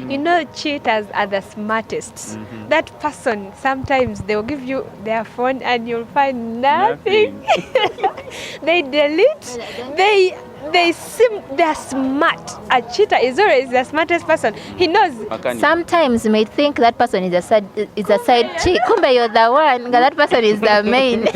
You know, cheaters are the smartest. That person, sometimes they'll give you their phone and you'll find nothing. They delete. They're smart. A cheater is always the smartest person. He knows. Sometimes you may think that person is a side chick. Kumbe you're the one. That person is the main.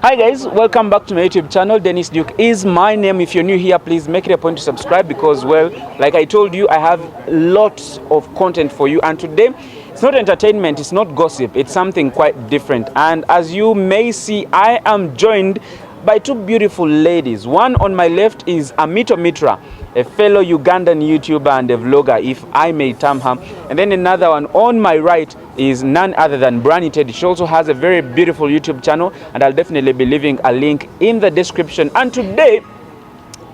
Hi guys, welcome back to my YouTube channel. Dennis Duke is my name. If you're new here, please make it a point to subscribe because, well, like I told you, I have lots of content for you. And today, it's not entertainment, it's not gossip, it's something quite different. And as you may see, I am joined by two beautiful ladies. One on my left is Amita Mitra, a fellow Ugandan YouTuber and a vlogger, if I may term her. And then another one on my right is none other than Brandy Teddy. She also has a very beautiful YouTube channel, and I'll definitely be leaving a link in the description. And today,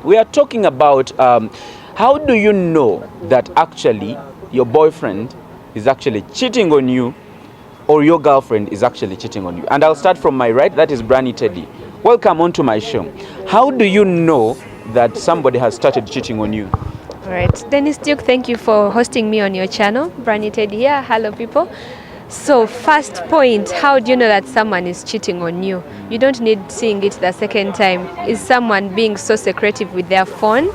we are talking about how do you know that actually your boyfriend is actually cheating on you or your girlfriend is actually cheating on you. And I'll start from my right, that is Brandy Teddy. Welcome onto my show. How do you know that somebody has started cheating on you? All right, Dennis Duke, thank you for hosting me on your channel. Brandy Teddy here. Hello, people. So, first point, how do you know that someone is cheating on you? You don't need seeing it the second time. Is someone being so secretive with their phone?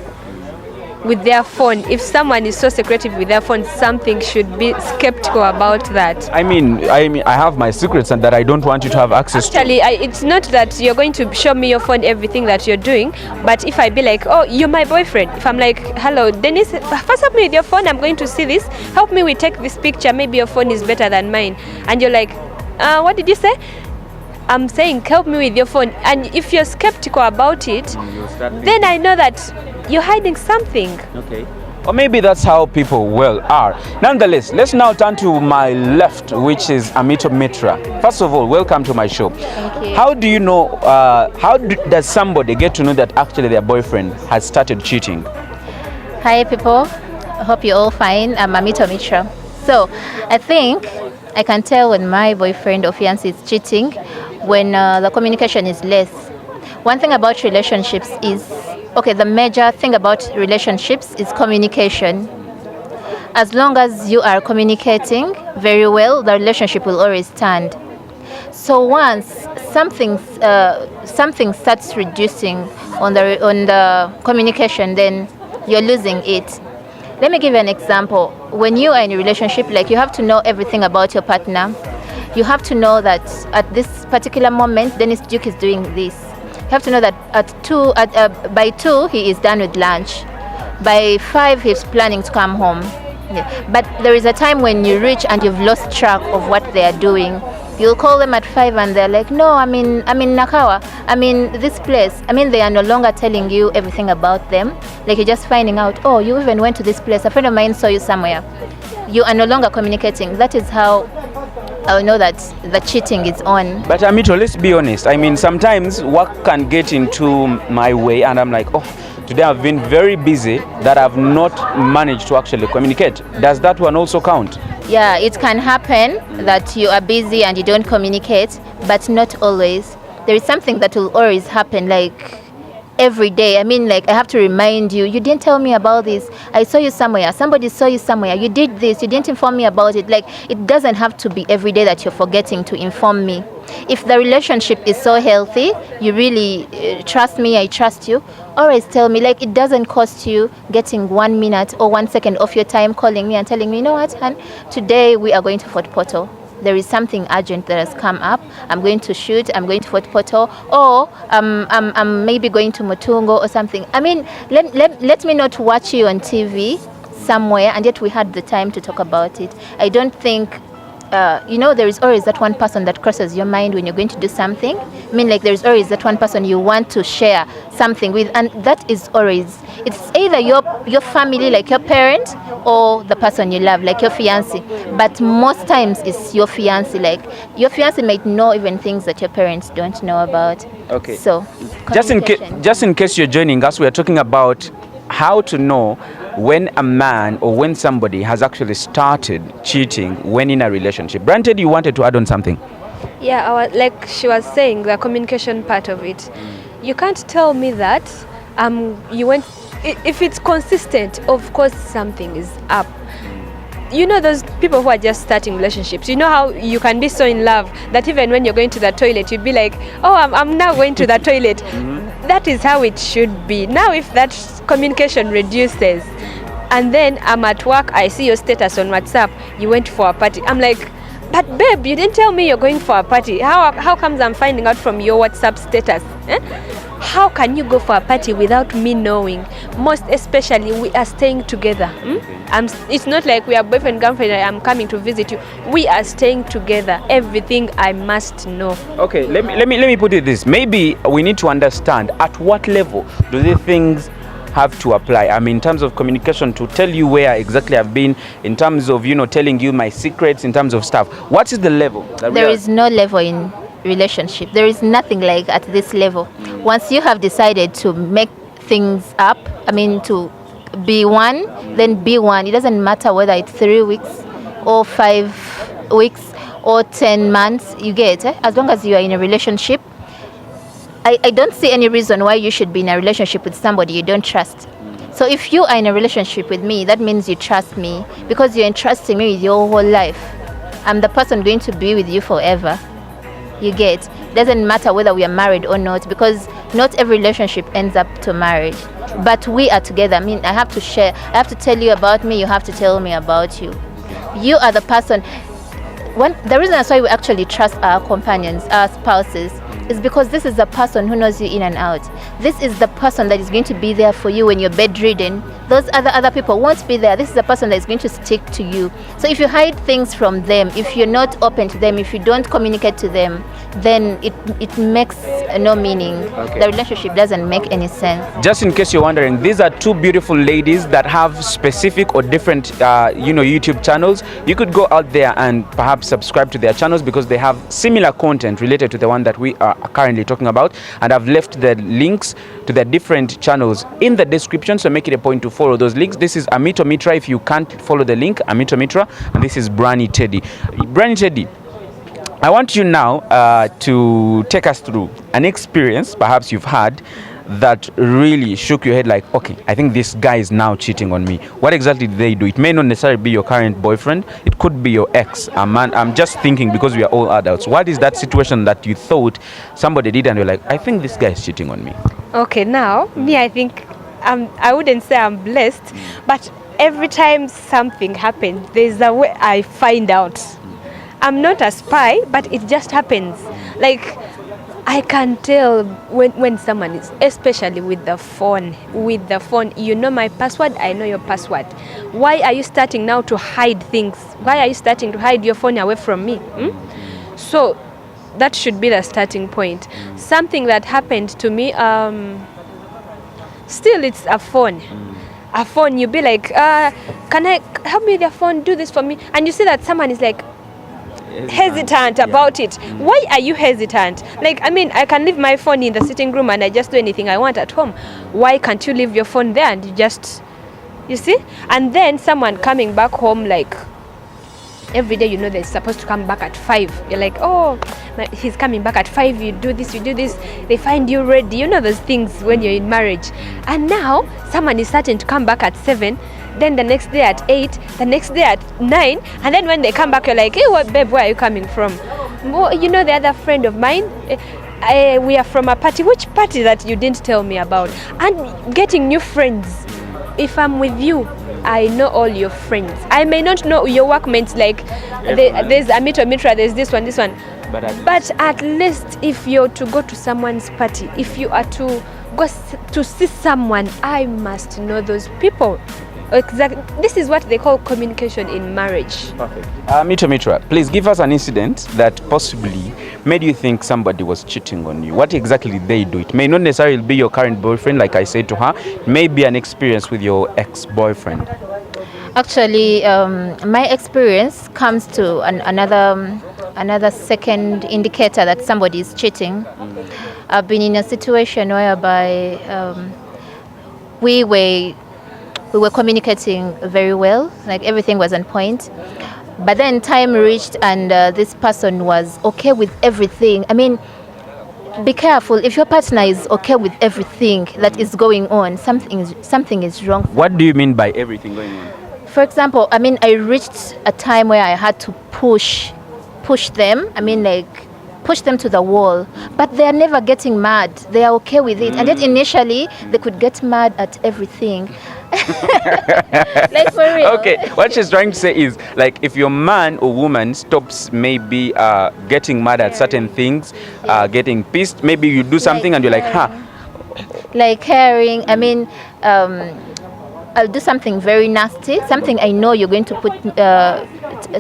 If someone is so secretive with their phone, something should be skeptical about that. I mean, I have my secrets and that I don't want you to have access to. Actually, it's not that you're going to show me your phone, everything that you're doing, but if I be like, oh, you're my boyfriend, if I'm like, hello, Dennis, first help me with your phone, I'm going to see this, help me with take this picture, maybe your phone is better than mine, and you're like, what did you say? I'm saying help me with your phone, and if you're skeptical about it, then I know that you're hiding something. Okay. Or maybe that's how people, well, are. Nonetheless, let's now turn to my left, which is Amita Mitra. First of all, welcome to my show. Thank you. How do you know, does somebody get to know that actually their boyfriend has started cheating? Hi people, I hope you're all fine. I'm Amita Mitra. So, I think I can tell when my boyfriend or fiancé is cheating when the communication is less. One thing about relationships is, the major thing about relationships is communication. As long as you are communicating very well, the relationship will always stand. So once something starts reducing on the communication, then you're losing it. Let me give you an example. When you are in a relationship, like, you have to know everything about your partner. You have to know that at this particular moment, Dennis Duke is doing this. You have to know that by 2 he is done with lunch. By 5 he's planning to come home. Yeah. But there is a time when you reach and you've lost track of what they are doing. You'll call them at 5 and they're like, no, I'm in Nakawa, I'm in this place. They are no longer telling you everything about them. Like, you're just finding out, oh, you even went to this place, a friend of mine saw you somewhere. You are no longer communicating. That is how I'll know that the cheating is on. But Amito, let's be honest. Sometimes work can get into my way and I'm like, oh, today I've been very busy that I've not managed to actually communicate. Does that one also count? Yeah, it can happen that you are busy and you don't communicate, but not always. There is something that will always happen, like every day. I have to remind you, you didn't tell me about this. I saw you somewhere. Somebody saw you somewhere. You did this. You didn't inform me about it. Like, it doesn't have to be every day that you're forgetting to inform me. If the relationship is so healthy, you really trust me, I trust you, always tell me. Like, it doesn't cost you getting 1 minute or 1 second of your time calling me and telling me, you know what, hon, today we are going to Fort Portal. There is something urgent that has come up. I'm going to shoot. I'm going to Fort Portal, or I'm maybe going to Mutungo or something. Let me not watch you on TV somewhere, and yet we had the time to talk about it. I don't think there is always that one person that crosses your mind when you're going to do something. There's always that one person you want to share something with, and that is always, it's either your family, like your parent, or the person you love, like your fiancé. But most times it's your fiancé. Like, your fiancé might know even things that your parents don't know about. Okay. So, just in case you're joining us, we are talking about how to know when a man or when somebody has actually started cheating when in a relationship. Brandy Teddy, you wanted to add on something? Yeah, like she was saying, the communication part of it. You can't tell me that you went. If it's consistent, of course something is up. You know those people who are just starting relationships. You know how you can be so in love that even when you're going to the toilet, you'd be like, oh, I'm now going to the toilet. That is how it should be. Now, if that communication reduces, and then I'm at work, I see your status on WhatsApp, you went for a party. I'm like, but babe, you didn't tell me you're going for a party. How comes I'm finding out from your WhatsApp status? How can you go for a party without me knowing? Most especially, we are staying together. It's not like we are boyfriend, girlfriend, I'm coming to visit you. We are staying together. Everything I must know. Okay, let me put it this. Maybe we need to understand at what level do these things have to apply. I mean, in terms of communication, to tell you where exactly I've been, in terms of, telling you my secrets, in terms of stuff. What is the level? There is no level in relationship. There is nothing like at this level. Once you have decided to make things up, to be one, then be one. It doesn't matter whether it's 3 weeks or 5 weeks or 10 months, you get it? As long as you are in a relationship, I don't see any reason why you should be in a relationship with somebody you don't trust. So if you are in a relationship with me, that means you trust me, because you're entrusting me with your whole life. I'm the person going to be with you forever. You get? Doesn't matter whether we are married or not, because not every relationship ends up to marriage. But we are together. I have to share. I have to tell you about me. You have to tell me about you. You are the person. The reason that's why we actually trust our companions, our spouses, is because this is the person who knows you in and out. This is the person that is going to be there for you when you're bedridden. Those other people won't be there. This is the person that is going to stick to you. So if you hide things from them, if you're not open to them, if you don't communicate to them, then it makes no meaning. Okay. The relationship doesn't make any sense. Just in case you're wondering, these are two beautiful ladies that have specific or different YouTube channels. You could go out there and perhaps subscribe to their channels, because they have similar content related to the one that we are currently talking about, and I've left the links to their different channels in the description, so make it a point to follow those links. This is Amita Mitra, if you can't follow the link, Amita Mitra, and this is Brandy Teddy. Brandy Teddy, I want you now to take us through an experience perhaps you've had that really shook your head, like, okay, I think this guy is now cheating on me. What exactly did they do? It may not necessarily be your current boyfriend, it could be your ex, a man. I'm just thinking, because we are all adults, what is that situation that you thought somebody did and you're like, I think this guy is cheating on me? Okay, now me, I think I wouldn't say I'm blessed, but every time something happens, there's a way I find out. I'm not a spy, but it just happens. Like, I can tell when someone is, especially with the phone, you know my password, I know your password. Why are you starting now to hide things? Why are you starting to hide your phone away from me? So that should be the starting point. Something that happened to me, still it's a phone. A phone, you be like, can I help me with your phone, do this for me? And you see that someone is like, hesitant about it. Why are you hesitant? Like, I can leave my phone in the sitting room and I just do anything I want at home. Why can't you leave your phone there and you see? And then someone coming back home, like, every day, they're supposed to come back at 5. You're like, oh, he's coming back at 5, you do this. They find you ready. Those things when you're in marriage. And now someone is starting to come back at 7, then the next day at 8, the next day at 9, and then when they come back, you're like, hey, what, babe, where are you coming from? Well, the other friend of mine, we are from a party. Which party that you didn't tell me about? And getting new friends. If I'm with you, I know all your friends. I may not know your workmates, like there's Amita Mitra, there's this one. But at least if you're to go to someone's party, if you are to go to see someone, I must know those people. Exactly. This is what they call communication in marriage. Perfect. Amita Mitra, please give us an incident that possibly made you think somebody was cheating on you. What exactly did they do? It may not necessarily be your current boyfriend, like I said to her. It may be an experience with your ex-boyfriend. Actually, my experience comes to another second indicator that somebody is cheating. I've been in a situation whereby we were we were communicating very well, like everything was on point. But then time reached and this person was okay with everything. I mean, be careful. If your partner is okay with everything that is going on, something is wrong. What do you mean by everything going on? For example, I mean, I reached a time where I had to push them. I mean, like, push them to the wall. But they are never getting mad. They are okay with it. And yet initially, they could get mad at everything. Like, for real. Okay, what she's trying to say is, like, if your man or woman stops maybe getting mad at certain things, getting pissed, maybe you do something Like and you're like, huh. Like caring. I mean, I'll do something very nasty, something I know you're going to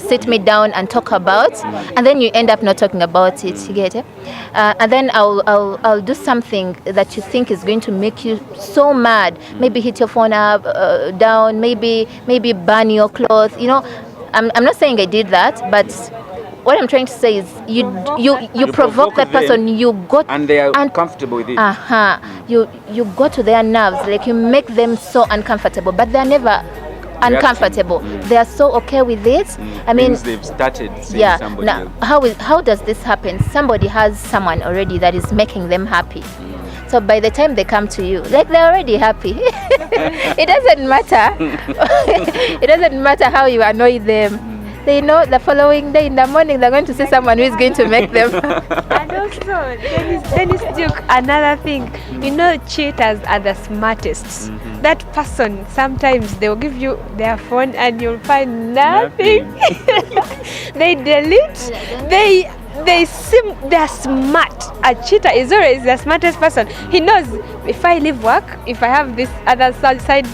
sit me down and talk about, and then you end up not talking about it. You get it? And then I'll do something that you think is going to make you so mad. Maybe hit your phone up, down. Maybe burn your clothes. You know, I'm not saying I did that, but what I'm trying to say is you provoke that person. You got and they are comfortable with it. You go to their nerves, like you make them so uncomfortable, but they're never uncomfortable. They are so okay with it. I mean, means they've started seeing somebody now else. how does this happen? Somebody has someone already that is making them happy. So by the time they come to you, like, they're already happy. It doesn't matter. It doesn't matter how you annoy them. They know the following day in the morning they're going to see someone who is going to make them. And also, Dennis Duke, another thing, you know, cheaters are the smartest. That person, sometimes they will give you their phone and you'll find nothing. They delete. They're smart. A cheater is always the smartest person. He knows, if I leave work, if I have this other side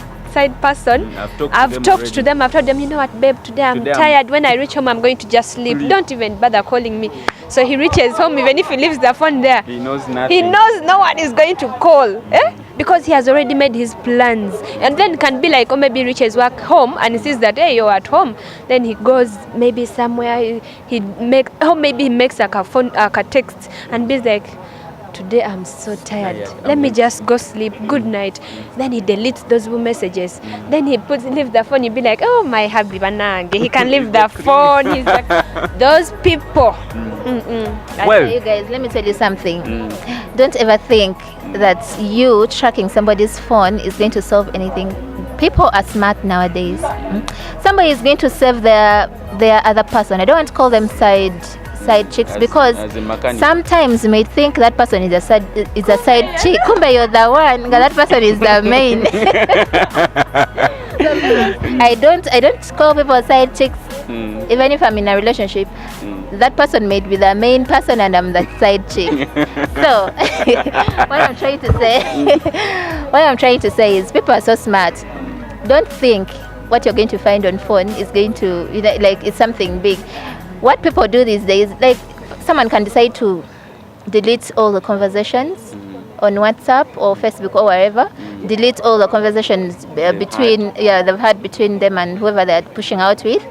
person, I've talked to them. I've told them, you know what, babe, today I'm tired. When I reach home, I'm going to just sleep. Don't even bother calling me. So he reaches home, even if he leaves the phone there. He knows nothing. He knows no one is going to call. Because he has already made his plans. And then it can be like, maybe he reaches work home and he sees that, hey, you're at home. Then he goes maybe somewhere, maybe he makes like a text and be like, today I'm so tired. Let me just go sleep. Good night. Then he deletes those messages. Then he leave the phone. You'll be like, oh, my happy banana. He can leave the phone. He's like, those people. Well, you guys, let me tell you something. Don't ever think that you tracking somebody's phone is going to solve anything. People are smart nowadays. Somebody is going to save their other person. I don't want to call them side chicks because sometimes you may think that person is a side chick. Kumbe you're the one. That person is the main. I don't call people side chicks. Even if I'm in a relationship, that person may be the main person and I'm the side chick. So what I'm trying to say is people are so smart. Don't think what you're going to find on phone is going to, like, it's something big. What people do these days, like, someone can decide to delete all the conversations on WhatsApp or Facebook or wherever, delete all the conversations they've had between them and whoever they're pushing out with.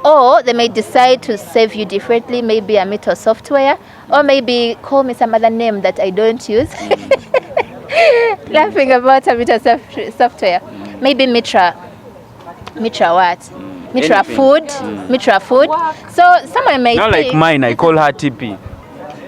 Or they may decide to save you differently, maybe Amito software, or maybe call me some other name that I don't use. Laughing about Amito software. Maybe Mitra what? Mitra food. So someone may not think, like mine, I call her TP.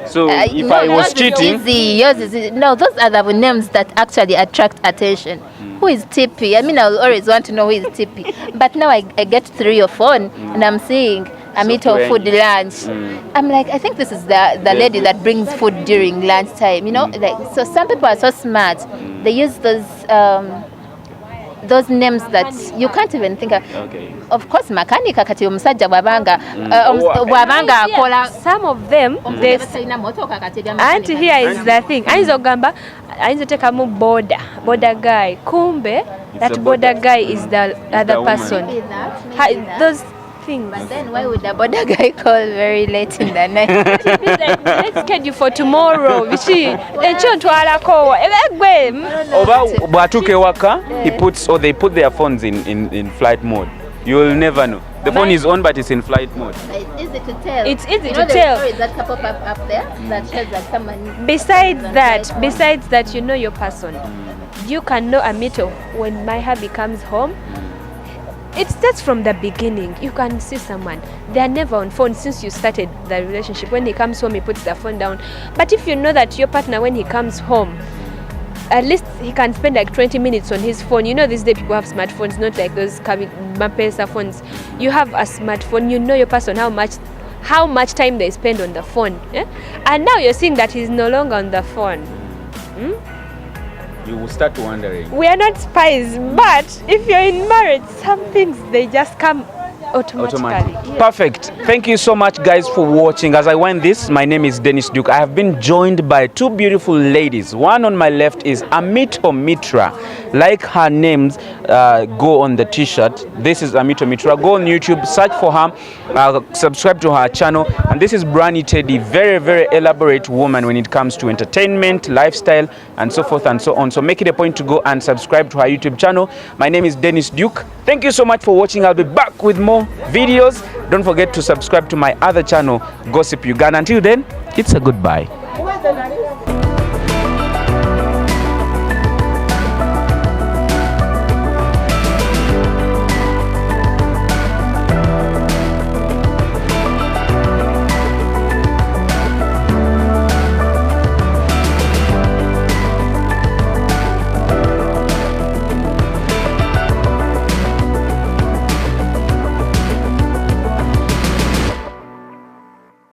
So if I was cheating, yours is easy. No, those are the names that actually attract attention. Who is TP? I mean, I always want to know who is TP. But now I get through your phone and I'm seeing Amito food lunch. I'm like, I think this is the lady that brings food during lunchtime. You know, like, so some people are so smart. They use those names that you can't even think of. Okay. Of course, makanika kati omusajja bwabanga akola. Some of them, and here is the thing. Ayinza ogamba, ayinza tekamu border guy. Kumbe, that border guy is the other person. Those things. But then why would the border guy call very late in the night? Like, let's schedule for tomorrow. They put their phones in flight mode. You'll never know. The phone is on, but it's in flight mode. It's easy to tell. It's easy to tell. There is that pop up there that shows that someone. Besides that, you know your person. you can know Amito when my hubby comes home. It starts from the beginning. You can see someone, they are never on phone since you started the relationship. When he comes home, he puts the phone down. But if you know that your partner, when he comes home, at least he can spend like 20 minutes on his phone. You know, these days people have smartphones, not like those Mapesa phones. You have a smartphone, you know your person, how much time they spend on the phone. Yeah? And now you're seeing that he's no longer on the phone. You will start wondering. We are not spies, but if you're in marriage, some things, they just come automatically. Yes. Perfect. Thank you so much, guys, for watching. As I wind this, my name is Dennis Duke. I have been joined by two beautiful ladies. One on my left is Amita Mitra. Like her names go on the t-shirt. This is Amita Mitra. Go on YouTube, search for her, subscribe to her channel. And this is Brandy Teddy, very, very elaborate woman when it comes to entertainment, lifestyle, and so forth and so on. So make it a point to go and subscribe to her YouTube channel. My name is Dennis Duke. Thank you so much for watching. I'll be back with more videos. Don't forget to subscribe to my other channel, Gossip Uganda. Until then, it's a goodbye.